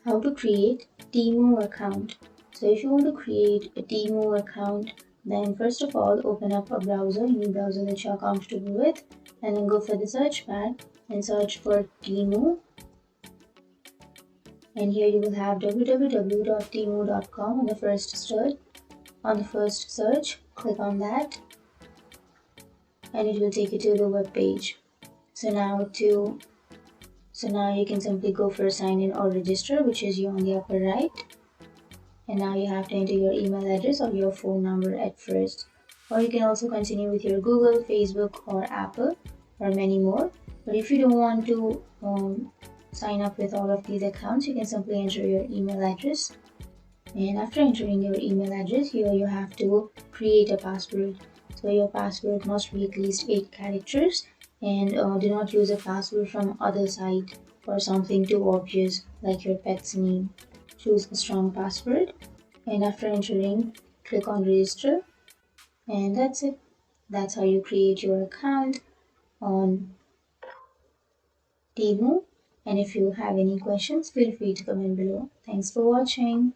How to create Temu account. So if you want to create a Temu account, then first of all open up a browser, any browser that you're comfortable with, and then go for the search bar and search for Temu. And here you will have www.temu.com on the first search. On the first search, click on that, and it will take you to the web page. So now you can simply go for sign in or register, which is you on the upper right. And now you have to enter your email address or your phone number at first. Or you can also continue with your Google, Facebook, or Apple, or many more. But if you don't want to sign up with all of these accounts, you can simply enter your email address. And after entering your email address, here you have to create a password. So your password must be at least 8 characters, and do not use a password from other site or something too obvious like your pet's name. Choose a strong password, and after entering, click on register, and that's it. That's how you create your account on Temu. And if you have any questions, feel free to comment below. Thanks for watching.